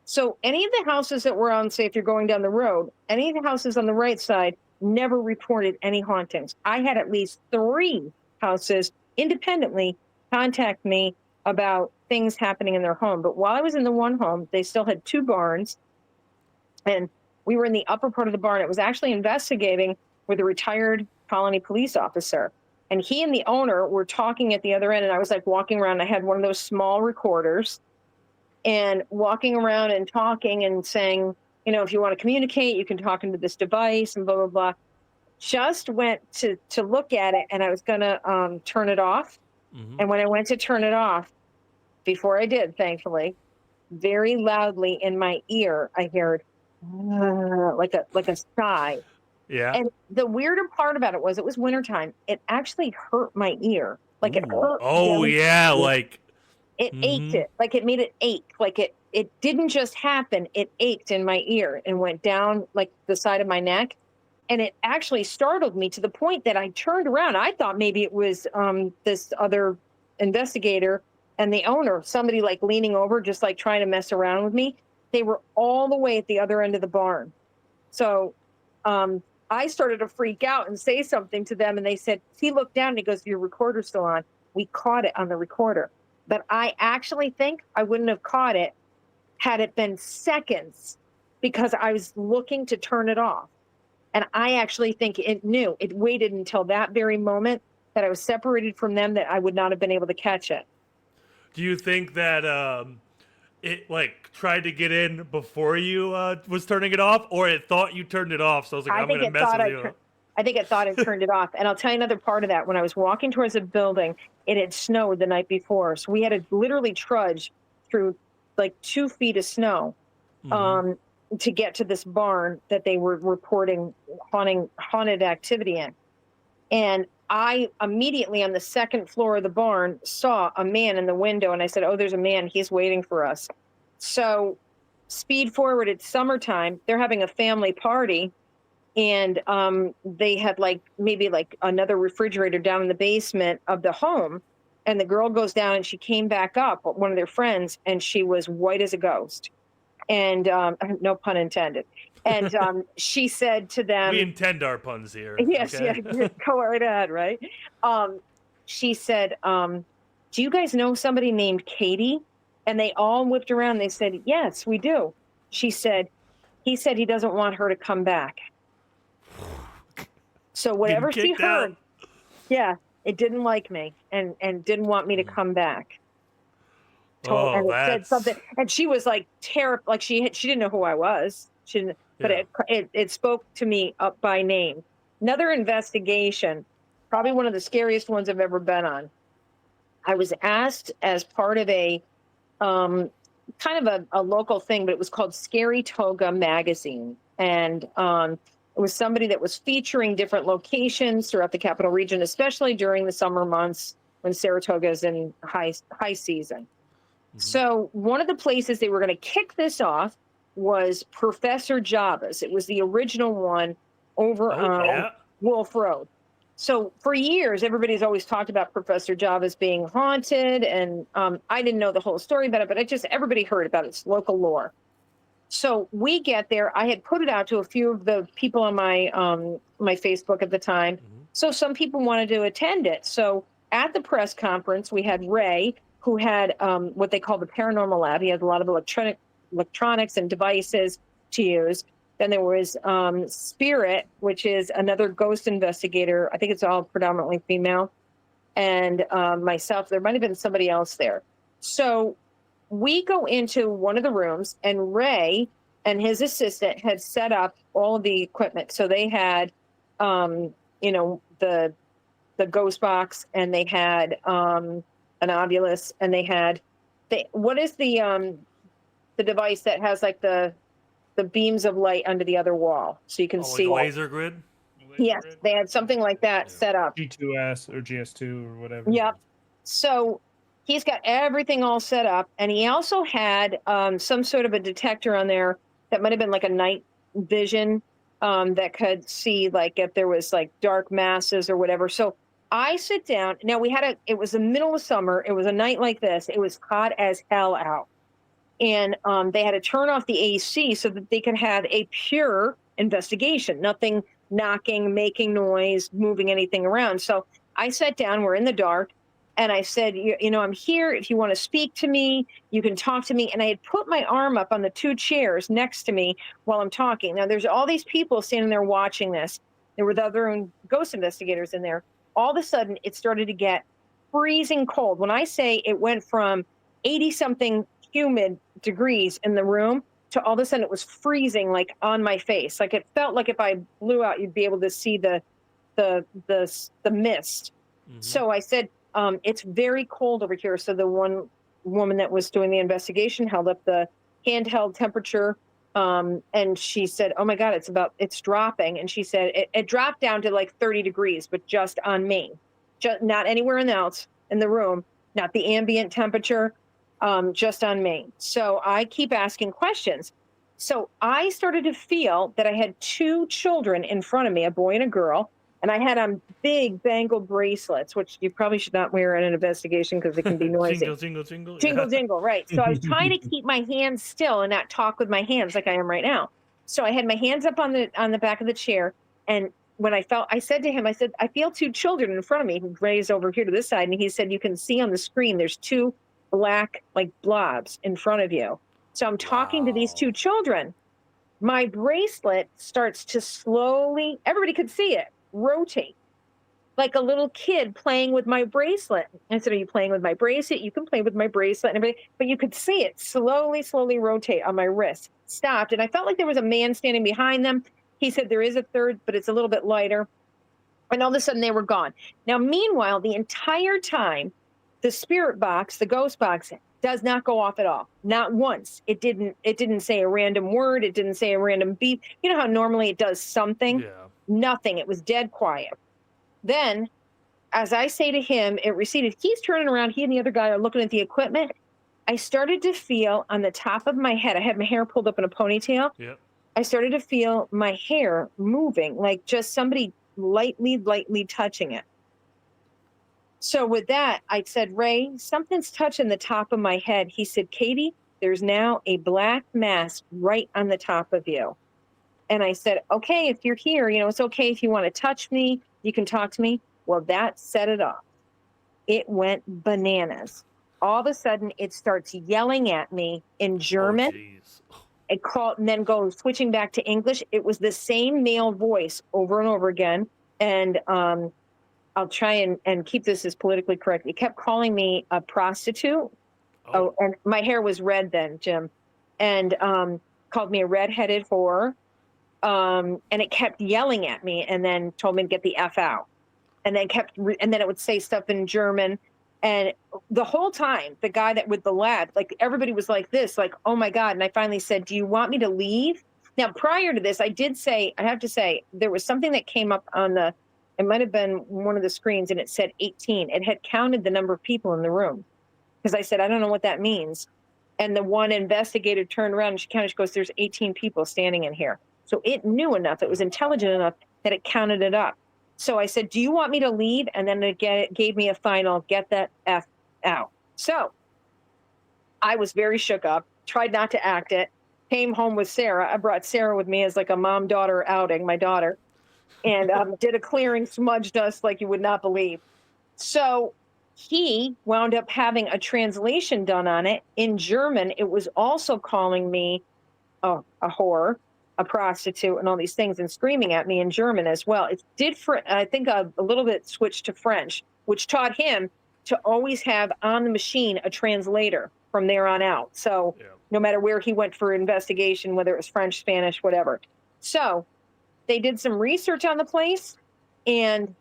So any of the houses that were on, say, if you're going down the road, any of the houses on the right side never reported any hauntings. I had at least 3 houses independently contact me about things happening in their home. But while I was in the one home, they still had 2 barns, and we were in the upper part of the barn. It was actually investigating with a retired colony police officer, and he and the owner were talking at the other end, and I was like walking around. I had one of those small recorders, and walking around and talking and saying, if you want to communicate, you can talk into this device, and blah, blah, blah. Just went to look at it, and I was going to turn it off. Mm-hmm. And when I went to turn it off, before I did, thankfully, very loudly in my ear, I heard like a sigh. Yeah. And the weirder part about it was wintertime. It actually hurt my ear. Like it hurt. Oh, yeah. Like it ached it. Like it made it ache. Like it didn't just happen. It ached in my ear and went down like the side of my neck. And it actually startled me to the point that I turned around. I thought maybe it was this other investigator and the owner, somebody like leaning over, just like trying to mess around with me. They were all the way at the other end of the barn. So I started to freak out and say something to them. And they said, he looked down and he goes, "Your recorder's still on." We caught it on the recorder. But I actually think I wouldn't have caught it had it been seconds, because I was looking to turn it off. And I actually think it waited until that very moment that I was separated from them, that I would not have been able to catch it. Do you think that it like tried to get in before you was turning it off, or it thought you turned it off? So I was like, I'm going to mess with you. I think it thought it turned it off. And I'll tell you another part of that. When I was walking towards a building, it had snowed the night before. So we had to literally trudge through like 2 feet of snow to get to this barn that they were reporting haunted activity in. And I immediately, on the second floor of the barn, saw a man in the window. And I said, "Oh, there's a man. He's waiting for us." So speed forward, it's summertime. They're having a family party. And they had maybe another refrigerator down in the basement of the home. And the girl goes down and she came back up, one of their friends, and she was white as a ghost. And no pun intended. And she said to them, we intend our puns here. Yes, okay? Yeah, go right ahead, right? She said, "Do you guys know somebody named Katie?" And they all whipped around. They said, "Yes, we do." She said, "He said he doesn't want her to come back." So whatever she heard, it didn't like me and didn't want me to come back. And it said something, and she was like terrified. Like she didn't know who I was. She didn't, but it spoke to me up by name. Another investigation, probably one of the scariest ones I've ever been on. I was asked as part of a kind of a local thing, but it was called Scary Toga Magazine, and it was somebody that was featuring different locations throughout the Capital Region, especially during the summer months when Saratoga is in high season. Mm-hmm. So one of the places they were going to kick this off was Professor Java's. It was the original one over on Wolf Road. So for years, everybody's always talked about Professor Java's being haunted, and I didn't know the whole story about it, but everybody heard about it. It's local lore. So we get there. I had put it out to a few of the people on my Facebook at the time. So some people wanted to attend it. So at the press conference, we had Ray, who had what they call the Paranormal Lab. He had a lot of electronics and devices to use. Then there was Spirit, which is another ghost investigator. I think it's all predominantly female. And myself. There might have been somebody else there. So we go into one of the rooms, and Ray and his assistant had set up all of the equipment. So they had, the ghost box, and they had an Ovilus, and they had what is the device that has like the beams of light under the other wall, so you can see like laser grid. Yes, they had something like that set up. G2S or GS2 or whatever. Yep. So he's got everything all set up, and he also had some sort of a detector on there that might have been like a night vision that could see like if there was like dark masses or whatever. So I sit down. Now it was the middle of summer. It was a night like this. It was hot as hell out. And they had to turn off the AC so that they could have a pure investigation, nothing knocking, making noise, moving anything around. So I sat down, we're in the dark, and I said, I'm here. If you want to speak to me, you can talk to me. And I had put my arm up on the two chairs next to me while I'm talking. Now, there's all these people standing there watching this. There were the other ghost investigators in there. All of a sudden, it started to get freezing cold. When I say it went from 80-something humid degrees in the room to all of a sudden it was freezing, like on my face. Like it felt like if I blew out, you'd be able to see the mist. So I said, it's very cold over here. So the one woman that was doing the investigation held up the handheld temperature. And she said, oh my God, it's dropping. And she said, it dropped down to like 30 degrees, but just on me, just not anywhere else in the room, not the ambient temperature, just on me. So I keep asking questions. So I started to feel that I had two children in front of me, a boy and a girl. And I had on big bangle bracelets, which you probably should not wear in an investigation because it can be noisy. Jingle, jingle, jingle. Jingle, jingle, right. So I was trying to keep my hands still and not talk with my hands like I am right now. So I had my hands up on the back of the chair. And when I said to him, I feel two children in front of me. He raised over here to this side. And he said, you can see on the screen, there's two black like blobs in front of you. So I'm talking to these two children. My bracelet starts to slowly, everybody could see it, rotate like a little kid playing with my bracelet. I said, are you playing with my bracelet? You can play with my bracelet and everything, but you could see it slowly rotate on my wrist. Stopped, and I felt like there was a man standing behind them. He said there is a third, but it's a little bit lighter. And all of a sudden they were gone. Now, meanwhile, the entire time, the spirit box, the ghost box, does not go off at all. Not once. It didn't say a random word. It didn't say a random beep. You know how normally it does something? Yeah. Nothing. It was dead quiet. Then, as I say to him, it receded. He's turning around. He and the other guy are looking at the equipment. I started to feel on the top of my head, I had my hair pulled up in a ponytail. Yep. I started to feel my hair moving, like just somebody lightly touching it. So with that, I said, Ray, something's touching the top of my head. He said, Katie, there's now a black mask right on the top of you. And I said, okay, if you're here, it's okay if you want to touch me, you can talk to me. Well, that set it off. It went bananas. All of a sudden, it starts yelling at me in German. It called, and then goes switching back to English. It was the same male voice over and over again. And I'll try and keep this as politically correct. It kept calling me a prostitute. Oh, and my hair was red then, Jim. And called me a redheaded whore. And it kept yelling at me and then told me to get the F out. And then and then it would say stuff in German. And the whole time, the guy that with the lab, like everybody was like this, like, oh my God. And I finally said, do you want me to leave? Now, prior to this, I have to say, there was something that came up on it might have been one of the screens, and it said 18. It had counted the number of people in the room. Because I said, I don't know what that means. And the one investigator turned around and she counted, she goes, there's 18 people standing in here. So it knew enough, it was intelligent enough that it counted it up. So I said, do you want me to leave? And then it gave me a final, get that F out. So I was very shook up, tried not to act it, came home with Sarah. I brought Sarah with me as like a mom-daughter outing, my daughter, and did a clearing, smudged us like you would not believe. So he wound up having a translation done on it in German. It was also calling me a whore, a prostitute, and all these things, and screaming at me in German as well. It did, I think, a little bit switched to French, which taught him to always have on the machine a translator from there on out. So no matter where he went for investigation, whether it was French, Spanish, whatever. So they did some research on the place, and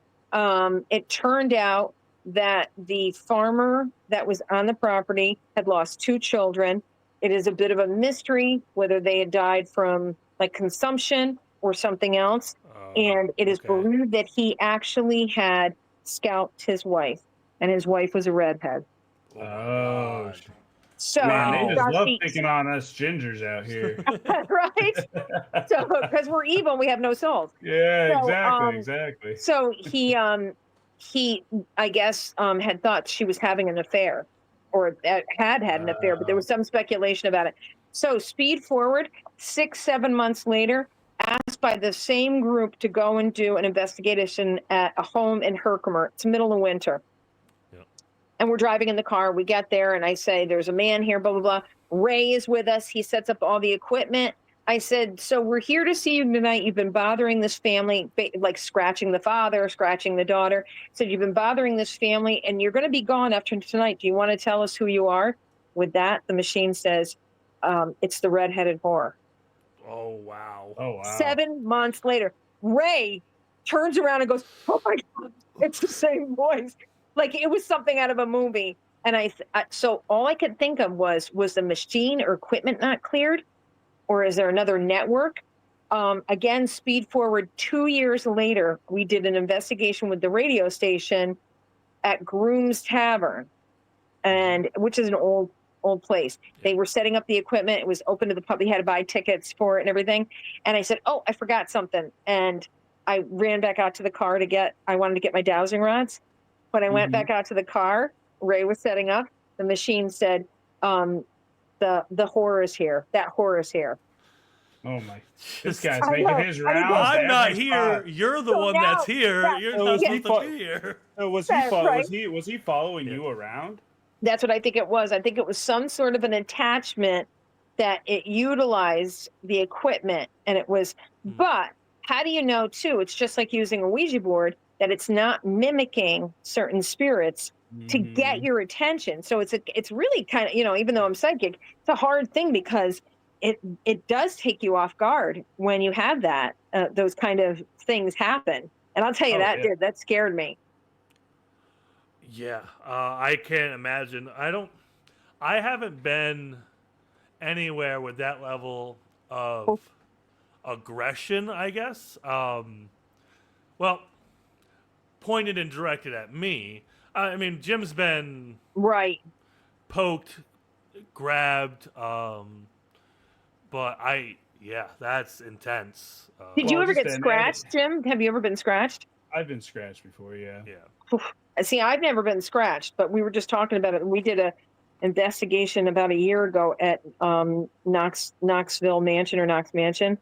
it turned out that the farmer that was on the property had lost 2 children. It is a bit of a mystery whether they had died from like consumption or something else. And it is believed that he actually had scalped his wife, and his wife was a redhead. Oh, so man, they just love picking on us gingers out here. Right? So because we're evil, we have no souls. Yeah, so, exactly. So he I guess had thought she was having an affair, or had an affair, but there was some speculation about it. So speed forward 6-7 months later, asked by the same group to go and do an investigation at a home in Herkimer. It's middle of winter. Yep. And we're driving in the car. We get there, and I say, there's a man here, blah, blah, blah. Ray is with us. He sets up all the equipment. I said, so we're here to see you tonight. You've been bothering this family, like scratching the father, scratching the daughter. Said, you've been bothering this family, and you're going to be gone after tonight. Do you want to tell us who you are? With that, the machine says, it's the redheaded whore. Oh, wow. 7 months later, Ray turns around and goes, oh, my God, it's the same voice. Like it was something out of a movie. And so all I could think of was the machine or equipment not cleared? Or is there another network? Again, speed forward 2 years later, we did an investigation with the radio station at Groom's Tavern, and which is an old place. They were setting up the equipment. It was open to the public. You had to buy tickets for it and everything. And I said, oh, I forgot something. And I ran back out to the car I wanted to get my dowsing rods. When I went back out to the car, Ray was setting up. The machine said, the whore is here. That whore is here. Oh my! This guy's making his rounds. I'm not here. Spot. You're the one that's here. You're not supposed to be here. Was he following you around? That's what I think it was. I think it was some sort of an attachment that it utilized the equipment, and it was. But how do you know too? It's just like using a Ouija board, that it's not mimicking certain spirits to get your attention. So it's really kind of, even though I'm psychic, it's a hard thing because it does take you off guard when you have that, those kind of things happen. And I'll tell you that scared me. Yeah. I can't imagine. I haven't been anywhere with that level of aggression, I guess. Well, pointed and directed at me. I mean, Jim's been poked, grabbed, but that's intense. Did you ever get scratched, Jim? Have you ever been scratched? I've been scratched before, yeah. See, I've never been scratched, but we were just talking about it. We did a investigation about a year ago at Knoxville Mansion or Knox Mansion,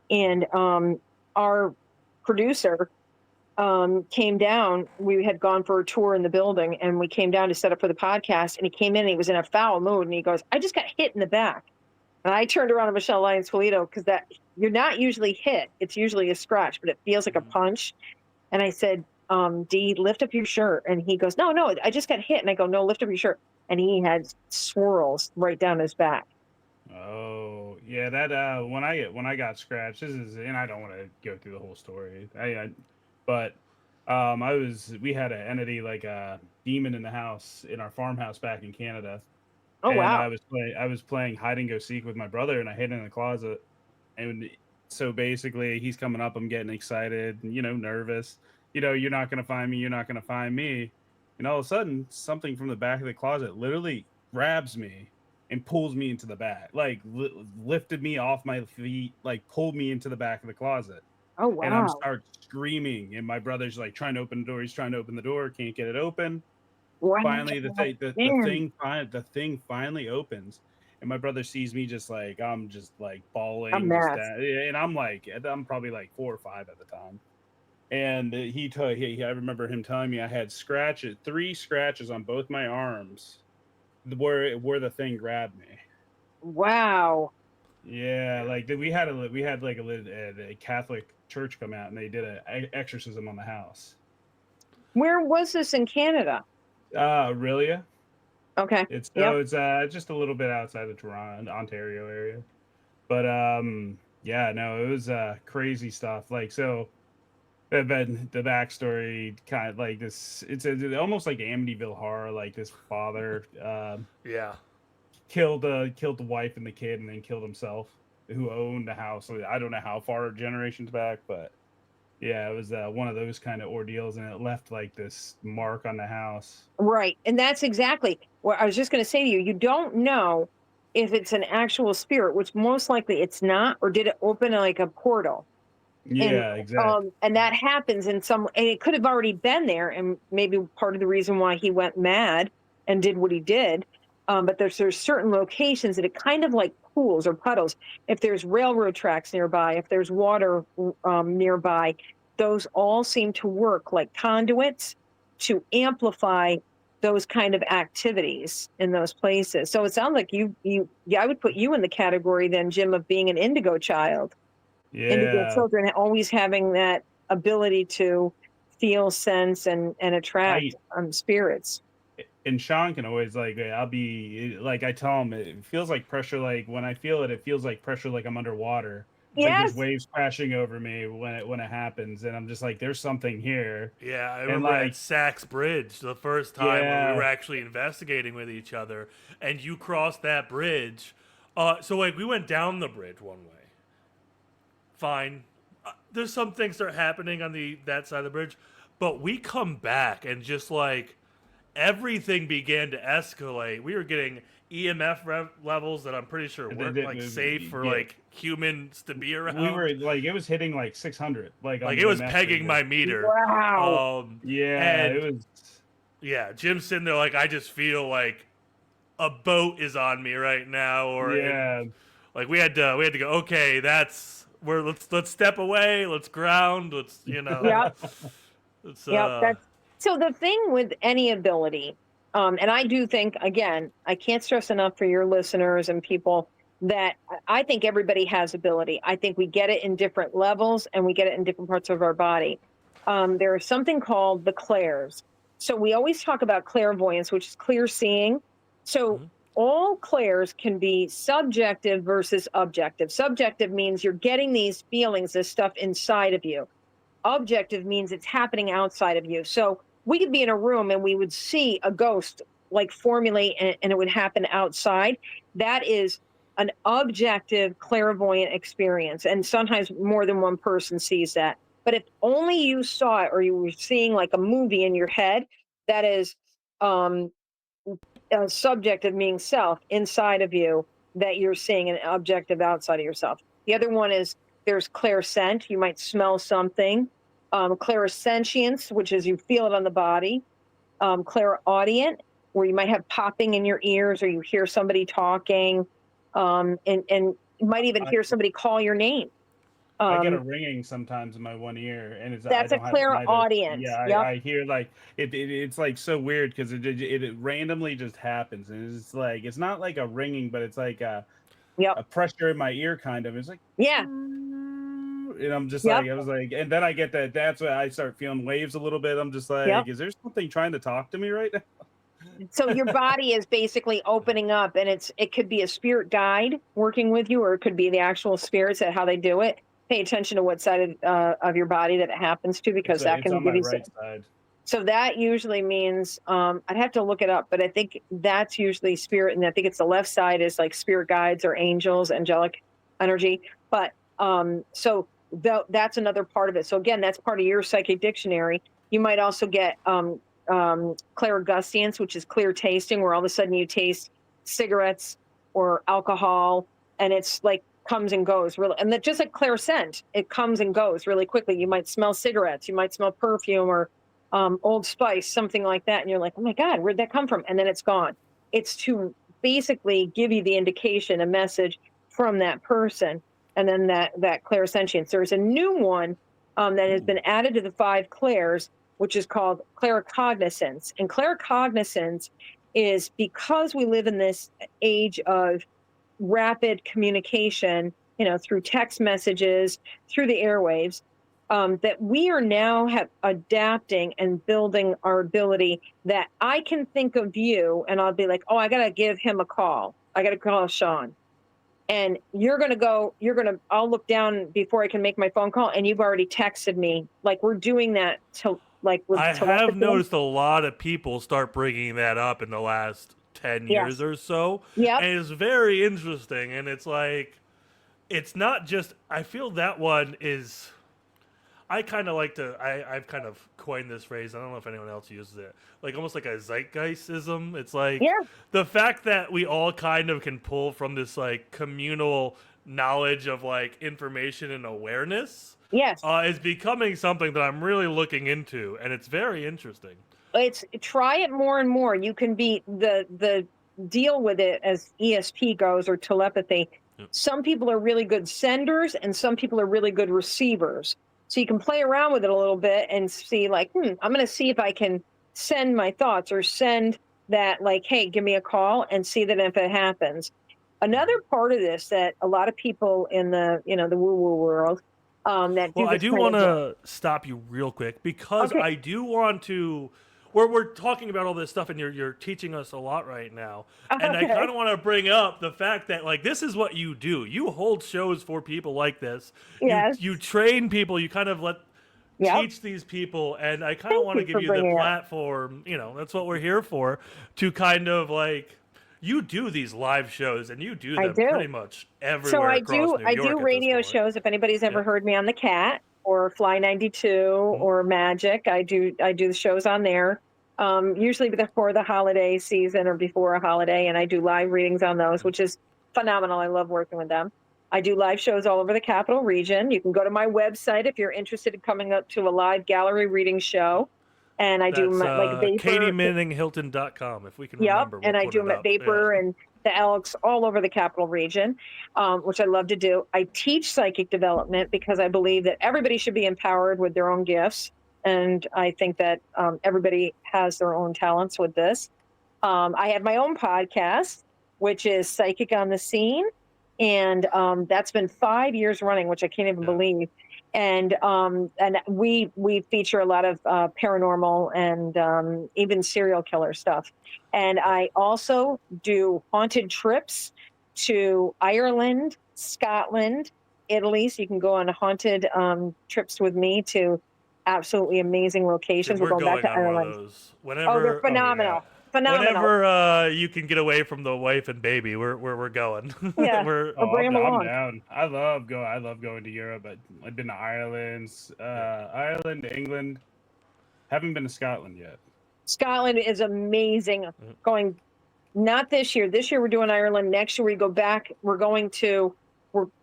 and our producer came down. We had gone for a tour in the building, and we came down to set up for the podcast, and he came in and he was in a foul mood, and he goes, I just got hit in the back. And I turned around to Michelle Lyons-Toledo, because that you're not usually hit. It's usually a scratch, but it feels like a punch. And I said, Dee, lift up your shirt. And he goes, no, I just got hit. And I go, no, lift up your shirt. And he had swirls right down his back. Oh, yeah, that when I got scratched, and I don't want to go through the whole story. But we had an entity like a demon in the house in our farmhouse back in Canada. Oh, wow. I was playing hide and go seek with my brother, and I hid in the closet. And so basically he's coming up, I'm getting excited, nervous. You're not going to find me. You're not going to find me. And all of a sudden, something from the back of the closet literally grabs me and pulls me into the back, like lifted me off my feet, like pulled me into the back of the closet. Oh, and I'm wow. start screaming, and my brother's like trying to open the door. He's trying to open the door, can't get it open. Wow. Finally, Man, the thing finally opens, and my brother sees me just like I'm just like a bawling, just mess. that, and I'm probably like 4 or 5 at the time. And I remember him telling me I had 3 scratches on both my arms where the thing grabbed me. Wow. Yeah, like we had like a Catholic church come out and they did a exorcism on the house. Where was this in Canada? Really? Okay. It's Yep. so it's just a little bit outside the Toronto, Ontario area. But yeah, no, it was crazy stuff. Like so but the backstory kind of like this it's almost like Amityville horror, like this father Yeah. killed the wife and the kid and then killed himself, who owned the house. So I don't know how far generations back, but yeah, it was one of those kind of ordeals, and it left like this mark on the house. Right. And that's exactly what I was just going to say to you. You don't know if it's an actual spirit, which most likely it's not, or did it open like a portal? And Yeah, exactly. and that happens in some, and it could have already been there, and maybe part of the reason why he went mad and did what he did. But there's certain locations that it kind of like pools or puddles. If there's railroad tracks nearby, if there's water nearby, those all seem to work like conduits to amplify those kind of activities in those places. So it sounds like yeah, I would put you in the category then, Jim, of being an indigo child. Indigo Yeah, children always having that ability to feel, sense, and I attract spirits. and Sean can always like I'll be like I tell him it feels like pressure. Like when I feel it, it feels like pressure. Like I'm underwater. Like there's Yes. waves crashing over me when it happens, and I'm just like there's something here, Yeah, I and remember at like Sachs Bridge the first time when we yeah, were actually investigating with each other, and you crossed that bridge. So like we went down the bridge one way. Fine. There's some things that are happening on that side of the bridge, but we come back and just like everything began to escalate. We were getting EMF levels that I'm pretty sure weren't like safe for yeah, like humans to be we were around. like it was hitting like 600 like on Like the it was EMF pegging reader. my meter. Wow. Yeah, it And was. yeah, Jim's sitting there like I just feel like a boat is on me right now, or Yeah, like we had to go. Okay, that's where let's step away. Let's ground. Let's Yep. let's Yep. That's so the thing with any ability, and I do think again, I can't stress enough for your listeners and people that I think everybody has ability. I think we get it in different levels and we get it in different parts of our body. There is something called the clairs. So we always talk about clairvoyance, which is clear seeing. So Mhm. all clairs can be subjective versus objective. Subjective means you're getting these feelings, this stuff inside of you. Objective means it's happening outside of you. So we could be in a room and we would see a ghost like formulate, and it would happen outside. That is an objective clairvoyant experience. And sometimes more than one person sees that. But if only you saw it or you were seeing like a movie in your head, that is um, subjective meaning self inside of you that you're seeing, an objective outside of yourself. The other one is there's clairscent. You might smell something. Clairsentience, which is you feel it on the body. Clairaudient, where you might have popping in your ears or you hear somebody talking, and you might even I, hear somebody call your name. I get a Um, ringing sometimes in my one ear, and it's I that's a don't have tinnitus. clairaudient. Yeah, Yep. I hear like it's like so weird because it randomly just happens, and it's like it's not like a ringing, but it's like Yep. a pressure in my ear, kind of. It's like, Yeah. and I'm just Yep. like, I was like, and then I get that. That's why I start feeling waves a little bit. I'm just Yep. like, is there something trying to talk to me right now? So your body is basically opening up, and it could be a spirit guide working with you, or it could be the actual spirits at how they do it. Pay attention to what side of your body that it happens to, because that It's can on give my you right side. so that usually means I'd have to look it up, but I think that's usually spirit, and I think it's the left side is like spirit guides or angels, angelic energy. But that's another part of it. So again, that's part of your psychic dictionary. You might also get clairgustance, which is clear tasting, where all of a sudden you taste cigarettes or alcohol, and it's like comes and goes really, and that just like clairsent, it comes and goes really quickly. You might smell cigarettes, you might smell perfume or Old Spice, something like that, and you're like, oh my God, where'd that come from? And then it's gone. It's to basically give you the indication, a message from that person, and then that clairsentience. There's a new one that has been added to the 5 clairs, which is called claircognizance. And claircognizance is because we live in this age of rapid communication, through text messages, through the airwaves, that we are now adapting and building our ability that I can think of you and I'll be like, oh, I got to give him a call. I got to call Sean. And I'll look down before I can make my phone call and you've already texted me. Like we're doing that I have noticed a lot of people start bringing that up in the last 10 years or so. Yeah. And it's very interesting. And it's like, it's not just, I feel that one is, I kind of like to, I've kind of coined this phrase. I don't know if anyone else uses it. Like almost like a zeitgeistism. It's like the fact that we all kind of can pull from this like communal knowledge of like information and awareness. Yes. Is becoming something that I'm really looking into. And it's very interesting. Try it more and more. You can be the deal with it as ESP goes or telepathy. Yep. Some people are really good senders and some people are really good receivers. So you can play around with it a little bit and see like, I'm going to see if I can send my thoughts or send that like, hey, give me a call and see that if it happens. Another part of this that a lot of people in the, the woo-woo world that do I do want to stop you real quick because I do want to, we're talking about all this stuff and you're teaching us a lot right now. And I kind of want to bring up the fact that like, this is what you do. You hold shows for people like this. Yes. You train people, you kind of teach these people. And I kind of want to give you the platform, that's what we're here for, to kind of like, you do these live shows and you do them pretty much everywhere. So I do radio shows. If anybody's ever heard me on the Cat or Fly 92 or Magic, I do the shows on there. Usually before the holiday season or before a holiday, and I do live readings on those, which is phenomenal. I love working with them. I do live shows all over the Capital Region. You can go to my website if you're interested in coming up to a live gallery reading show. And I do like Vapor. KatieManningHilton.com, if we can remember. Yep, and I do them at Vapor and the Elks all over the Capital Region, which I love to do. I teach psychic development because I believe that everybody should be empowered with their own gifts. And I think that everybody has their own talents with this. I have my own podcast, which is Psychic on the Scene. And that's been 5 years running, which I can't even believe. And we feature a lot of paranormal and even serial killer stuff. And I also do haunted trips to Ireland, Scotland, Italy. So you can go on haunted trips with me to absolutely amazing locations. We're going back to Ireland. They're phenomenal. Phenomenal. Whenever you can get away from the wife and baby, we're going. Yeah, bring them along. I'm down. I love going to Europe. I've been to Ireland, England. Haven't been to Scotland yet. Scotland is amazing. Going, not this year. This year we're doing Ireland. Next year we go back. We're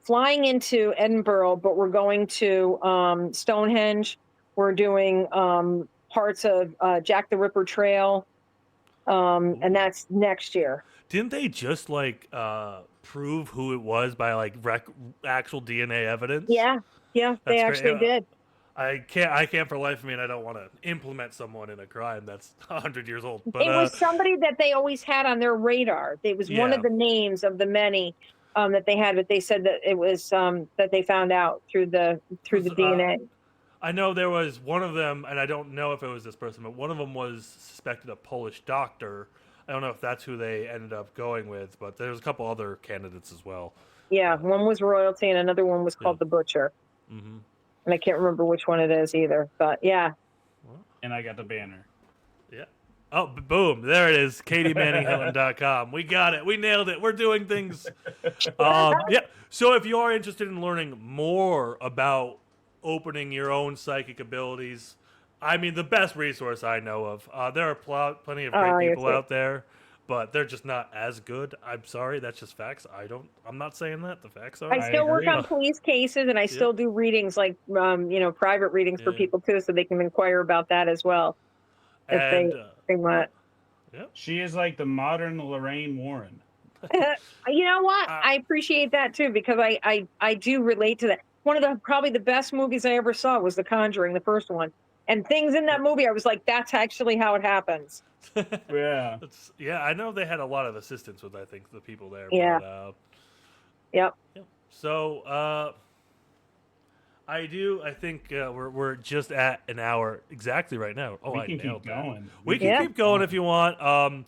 flying into Edinburgh, but we're going to Stonehenge. We're doing parts of Jack the Ripper Trail. And that's next year. Didn't they just prove who it was by actual DNA evidence? Yeah, they actually did. I can't for the life of me, and I don't want to implement someone in a crime that's 100 years old. But it was somebody that they always had on their radar. It was one of the names of the many that they had, but they said that it was that they found out through the DNA. I know there was one of them, and I don't know if it was this person, but one of them was suspected a Polish doctor. I don't know if that's who they ended up going with, but there's a couple other candidates as well. Yeah, one was royalty, and another one was called the Butcher. Mm-hmm. And I can't remember which one it is either, but yeah. And I got the banner. Yeah. Oh, boom. There it is. KatieManningHilton.com. We got it. We nailed it. We're doing things. Yeah. So if you are interested in learning more about opening your own psychic abilities, I mean, the best resource I know of. There are plenty of great people out there. but they're just not as good. I'm sorry, that's just facts. I'm not saying that. The facts are. I still work agree. on police cases, and I still do readings, like private readings for people too, so they can inquire about that as well if And they want. She is like the modern Lorraine Warren. You know what? I appreciate that too, because I do relate to that. One of probably the best movies I ever saw was The Conjuring, the first one. And things in that movie, I was like, that's actually how it happens. Yeah. I know they had a lot of assistance with, I think, the people there. Yeah. But, Yep. So, I think we're just at an hour exactly right now. Oh, We I can nailed keep that. going. We can keep going if you want.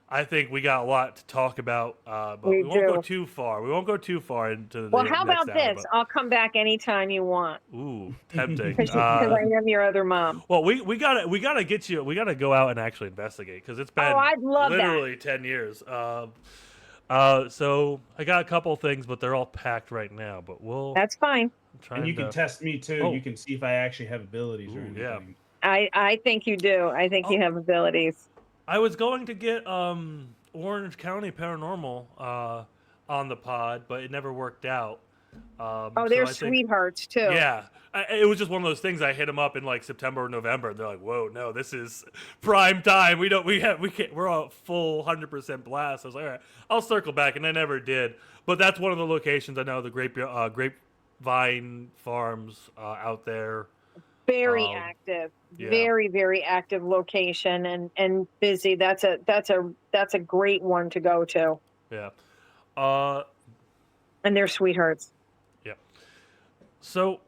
I think we got a lot to talk about, but we won't go too far. We won't go too far into the Well, how next about hour, this? I'll come back anytime you want. Ooh, tempting. Because I am your other mom. Well, we gotta get you. We gotta go out and actually investigate because it's been I'd love literally 10 years. So I got a couple things, but they're all packed right now. But That's fine. And you can test me too. Oh. You can see if I actually have abilities or anything. Yeah. I think you do. I think you have abilities. I was going to get Orange County Paranormal on the pod, but it never worked out. They're sweethearts too. Yeah, it was just one of those things. I hit them up in like September or November, and they're like, "Whoa, no, this is prime time. We can't. We're a full 100% blast." I was like, "All right, I'll circle back," and I never did. But that's one of the locations I know, the Grapevine Farms out there. Very active, very, very active location and busy. That's a great one to go to. Yeah. And they're sweethearts. Yeah. So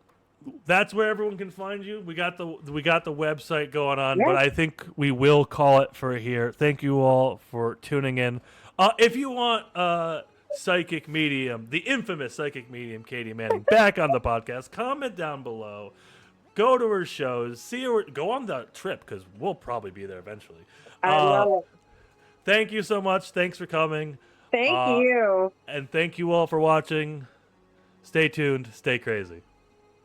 that's where everyone can find you. We got the website going on, but I think we will call it for here. Thank you all for tuning in. If you want psychic medium, the infamous psychic medium Katie Manning back on the podcast, comment down below. Go to her shows, see her, go on the trip because we'll probably be there eventually. I love it. Thank you so much. Thanks for coming. Thank you. And thank you all for watching. Stay tuned. Stay crazy.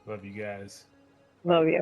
Love you guys. Love you.